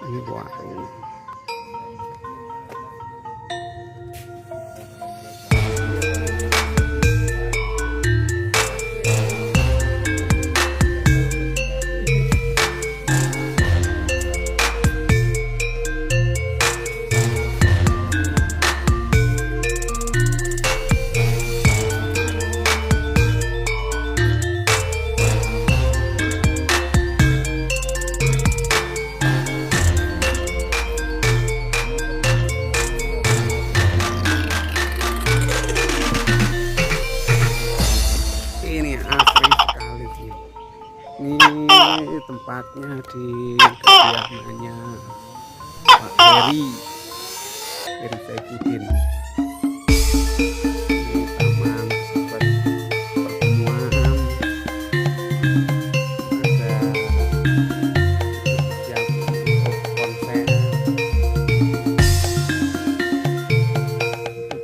Ini warung. Ini asri sekali sih. Ini tempatnya di kediamannya Pak Heri Saifuddin. Ini taman buat pertemuan. Ada siap untuk konser.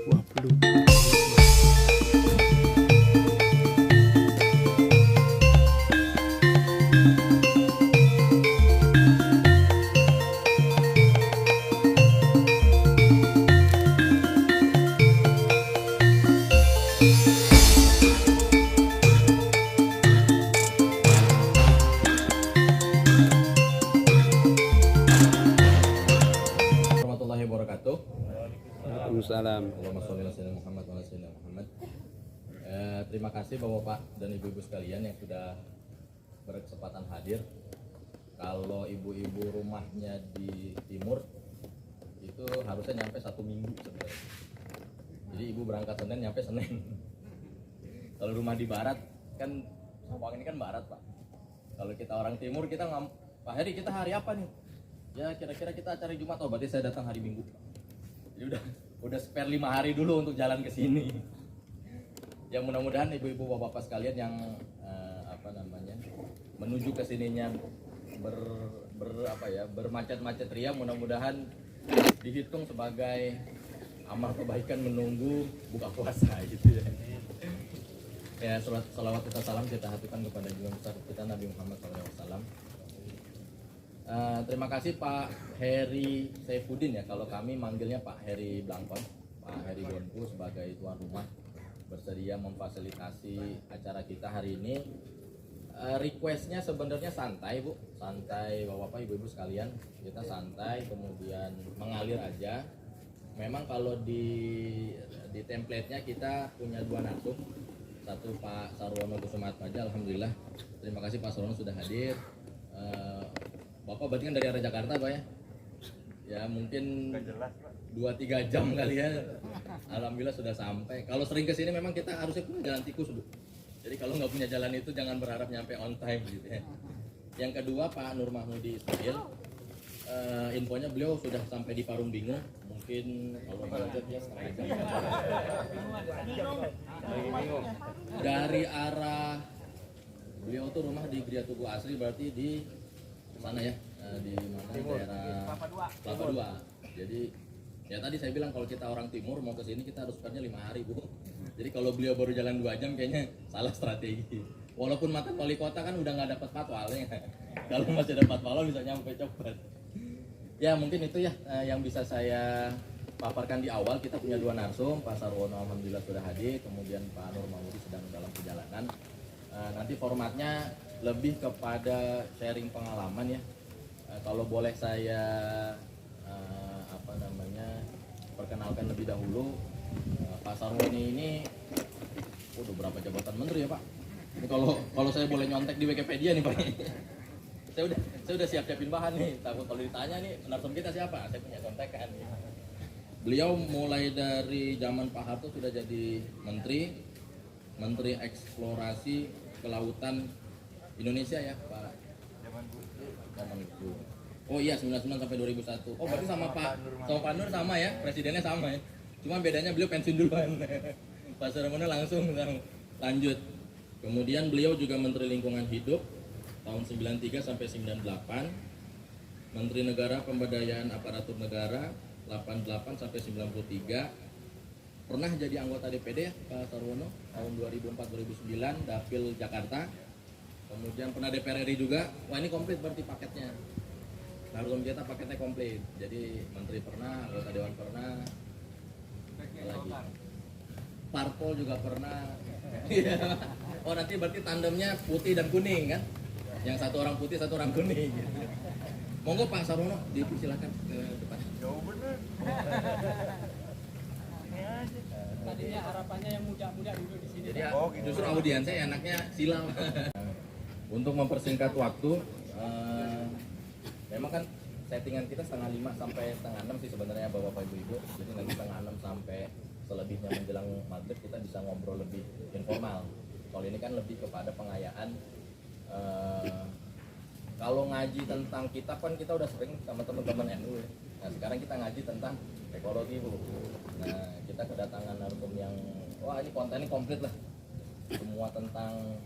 Buah belum. Warahmatullahi wabarakatuh. Waalaikumsalam. Allahumma sholli ala sayyidina Muhammad wa ala sayyidina Muhammad. Terima kasih Bapak-bapak dan ibu-ibu sekalian yang sudah berkesempatan hadir. Kalau ibu-ibu rumahnya di timur itu harusnya nyampe 1 minggu sebenarnya. Jadi ibu berangkat Senin nyampe Senin. Kalau rumah di barat kan Sampang ini kan barat Pak. Kalau kita orang timur kita Pak Heri kita hari apa nih? Ya kira-kira kita acara Jumat, oh berarti saya datang hari Minggu. Jadi udah spare 5 hari dulu untuk jalan ke sini. Ya mudah-mudahan ibu-ibu bapak-bapak sekalian yang menuju ke sininya bermacet-macet ria, mudah-mudahan dihitung sebagai amal kebaikan menunggu buka puasa gitu ya. Ya salawat kita salam kita hatukan kepada junjungan besar kita Nabi Muhammad SAW. Terima kasih Pak Heri Saifuddin ya, kalau kami manggilnya Pak Heri Blangkon, Pak Heri Bonku sebagai tuan rumah bersedia memfasilitasi acara kita hari ini. Requestnya sebenarnya santai Bu, santai bapak-bapak ibu-ibu sekalian, kita santai kemudian mengalir aja. Memang kalau di template-nya kita punya 2 narsum, satu Pak Sarwono Kusumatmaja, alhamdulillah. Terima kasih Pak Sarwono sudah hadir. Bapak berarti kan dari arah Jakarta Pak ya? Ya mungkin 2-3 jam kali ya. Alhamdulillah sudah sampai. Kalau sering kesini memang kita harusnya punya jalan tikus Bu. Jadi kalau nggak punya jalan itu jangan berharap nyampe on time gitu ya. Yang kedua Pak Nur Mahmudi Ismail, infonya beliau sudah sampai di Parung Bingung. Mungkin kalau budget ya setengah jam. Dari arah beliau tuh rumah di Gria Tugu Asri, berarti di sana ya, di mana daerah Kelapa 2. Jadi ya tadi saya bilang kalau kita orang timur mau ke sini kita harus spare-nya 5 hari Bu. Jadi kalau beliau baru jalan 2 jam kayaknya salah strategi. Walaupun mantan wali kota kan udah nggak dapat patwalnya. Kalau masih dapat patwal bisa nyampe cepat. Ya mungkin itu ya yang bisa saya paparkan di awal. Kita punya 2 narsum, Pak Sarwono alhamdulillah sudah hadir, kemudian Pak Nur Mahmudi sedang dalam perjalanan. Nanti formatnya lebih kepada sharing pengalaman ya. Kalau boleh saya perkenalkan lebih dahulu, Pak Sarwono ini udah berapa jabatan menteri ya Pak? Ini kalau saya boleh nyontek di Wikipedia nih Pak. saya udah siap-siapin bahan nih. Takut kalau ditanya nih narsum kita siapa? Saya punya contekan. Beliau mulai dari zaman Pak Harto sudah jadi Menteri Eksplorasi Kelautan Indonesia ya Pak. Zaman itu. Oh iya 99 sampai 2001. Oh berarti sama Pak Nur sama ya, presidennya sama ya. Cuma bedanya beliau pensiun duluan. Pak Sarwono langsung lanjut. Kemudian beliau juga Menteri Lingkungan Hidup tahun 93 sampai 98. Menteri Negara Pemberdayaan Aparatur Negara 88 sampai 93. Pernah jadi anggota DPD ya Pak Sarwono tahun 2004-2009 Dapil Jakarta. Kemudian pernah DPR RI juga. Wah ini komplit berarti paketnya. Narsum kita paketnya komplit. Jadi menteri pernah, anggota dewan pernah, lagi parpol juga pernah. Iya. Oh nanti berarti tandemnya putih dan kuning kan? Yang satu orang putih, satu orang kuning. Monggo Pak Sarwono, dipersilakan ke depan. Jauh bener. Tadinya harapannya yang muda-muda dulu di sini. Jadi Oh, gitu. justru audiensnya enaknya silang. Untuk mempersingkat waktu, memang kan settingan kita 5:30 sampai 5:30 sih sebenarnya Bapak Ibu. Jadi nanti 5:30 sampai selebihnya menjelang maghrib kita bisa ngobrol lebih informal. Kalau ini kan lebih kepada pengayaan. Kalau ngaji tentang kitab kan kita udah sering sama teman-teman NU ya. Nah sekarang kita ngaji tentang ekologi Bu. Nah kita kedatangan narsum yang wah ini kontennya komplit lah. Semua tentang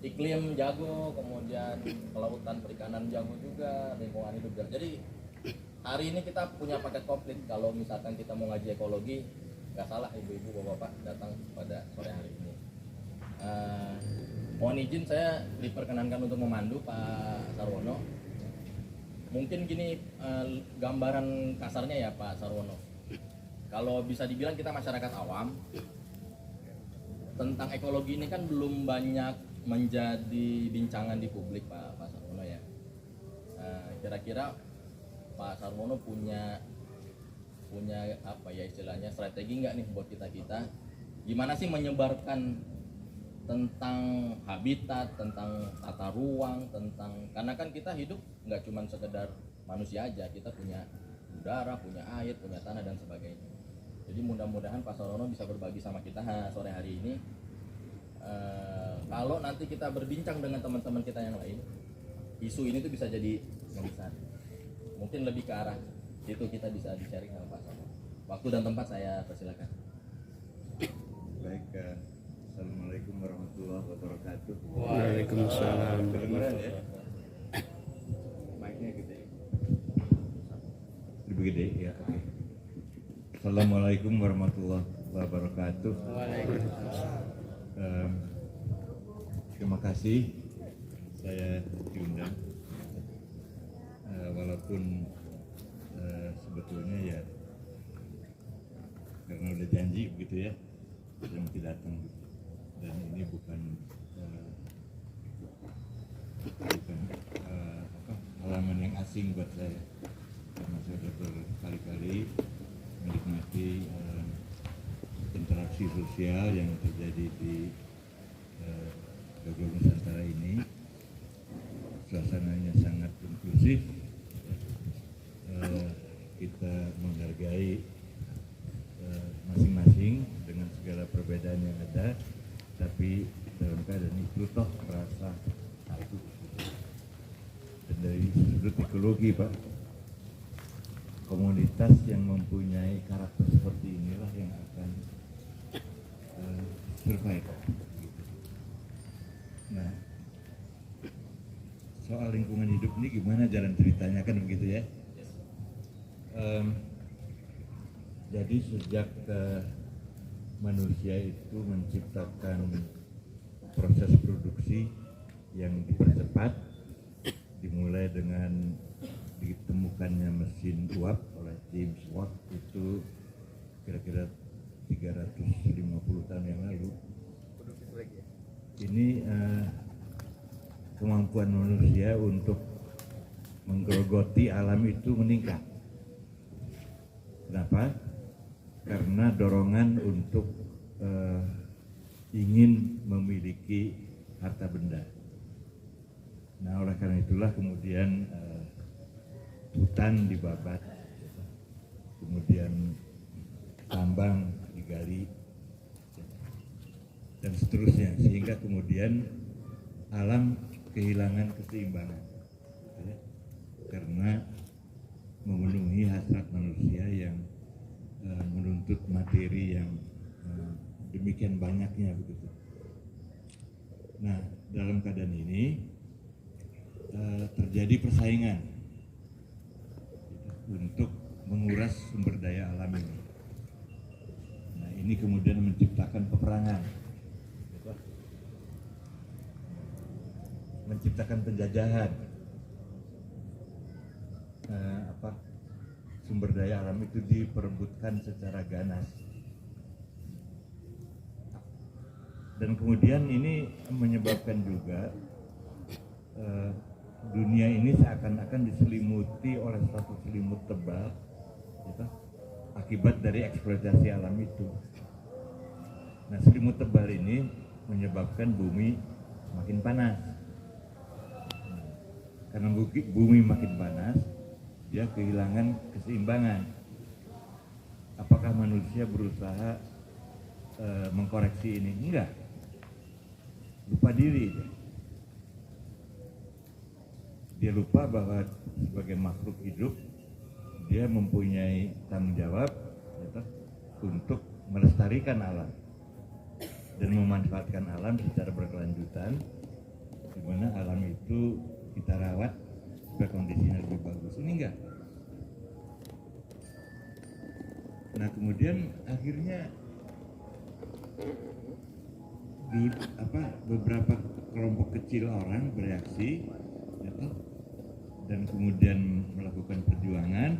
iklim jago, kemudian kelautan perikanan jago juga, lingkungan hidup jago. Jadi hari ini kita punya paket komplit. Kalau misalkan kita mau ngaji ekologi, nggak salah ibu-ibu bapak-bapak datang pada sore hari ini. Mohon izin saya diperkenankan untuk memandu Pak Sarwono. Mungkin gini gambaran kasarnya ya Pak Sarwono. Kalau bisa dibilang kita masyarakat awam, tentang ekologi ini kan belum banyak menjadi bincangan di publik Pak Sarwono ya. Kira-kira Pak Sarwono punya apa ya istilahnya strategi nggak nih buat kita gimana sih menyebarkan tentang habitat, tentang tata ruang, karena kan kita hidup nggak cuma sekedar manusia aja, kita punya udara, punya air, punya tanah dan sebagainya. Jadi mudah-mudahan Pak Sarwono bisa berbagi sama kita sore hari ini. Kalau nanti kita berbincang dengan teman-teman kita yang lain, isu ini tuh bisa jadi yang besar. Mungkin lebih ke arah itu kita bisa di-sharing sama Pak Sarwono. Waktu dan tempat saya persilakan. Baik, Assalamualaikum warahmatullahi wabarakatuh. Waalaikumsalam. Kedengeran ya? Mic-nya gede. Lebih gede ya, oke. Assalamualaikum warahmatullahi wabarakatuh. Terima kasih saya diundang. Walaupun sebetulnya ya karena udah janji begitu ya, saya mesti datang. Dan ini bukan halaman yang asing buat saya, karena saya sudah berkali-kali menikmati interaksi sosial yang terjadi di Joglo Nusantara ini. Suasananya sangat inklusif, kita menghargai masing-masing dengan segala perbedaan yang ada, tapi dalam keadaan itu toh rasa satu. Dan dari sudut ekologi Pak, komunitas yang mempunyai karakter seperti inilah yang akan survive. Nah, soal lingkungan hidup ini gimana jalan ceritanya kan begitu ya. Jadi sejak manusia itu menciptakan proses produksi yang dipercepat, dimulai dengan ditemukannya mesin uap oleh James Watt itu kira-kira 350 tahun yang lalu. Ini kemampuan manusia untuk menggerogoti alam itu meningkat. Kenapa? Karena dorongan untuk ingin memiliki harta benda. Nah, oleh karena itulah kemudian hutan dibabat, kemudian tambang digali, dan seterusnya, sehingga kemudian alam kehilangan keseimbangan, karena memenuhi hasrat manusia yang menuntut materi yang demikian banyaknya begitu. Nah, dalam keadaan ini terjadi persaingan untuk menguras sumber daya alam ini. Nah, ini kemudian menciptakan peperangan, menciptakan penjajahan. sumber daya alam itu diperebutkan secara ganas. Dan kemudian ini menyebabkan juga dunia ini seakan-akan diselimuti oleh satu selimut tebal gitu, akibat dari eksploitasi alam itu. Nah, selimut tebal ini menyebabkan bumi makin panas. Karena bumi makin panas, dia kehilangan keseimbangan. Apakah manusia berusaha mengkoreksi ini? Enggak. Lupa diri. Dia lupa bahwa sebagai makhluk hidup, dia mempunyai tanggung jawab gitu, untuk melestarikan alam dan memanfaatkan alam secara berkelanjutan, di mana alam itu kita rawat supaya kondisinya lebih bagus. Ini enggak. Nah, kemudian akhirnya beberapa kelompok kecil orang bereaksi gitu, dan kemudian melakukan perjuangan.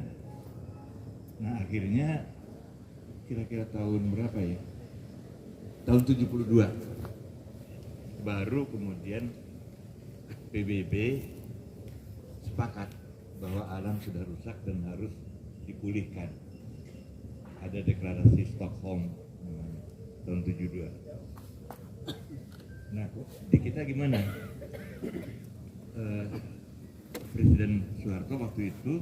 Nah, akhirnya kira-kira tahun berapa ya? Tahun 72 baru kemudian PBB sepakat bahwa alam sudah rusak dan harus dipulihkan. Ada deklarasi Stockholm tahun 72. Nah, di kita gimana? Presiden Soeharto waktu itu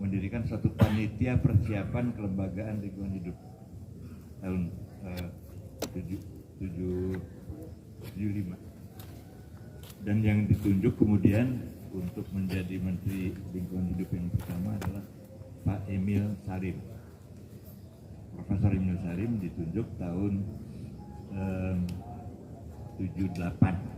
mendirikan suatu panitia persiapan kelembagaan lingkungan hidup tahun 75. Dan yang ditunjuk kemudian untuk menjadi Menteri Lingkungan Hidup yang pertama adalah Pak Emil Salim. Profesor Emil Salim ditunjuk tahun 78.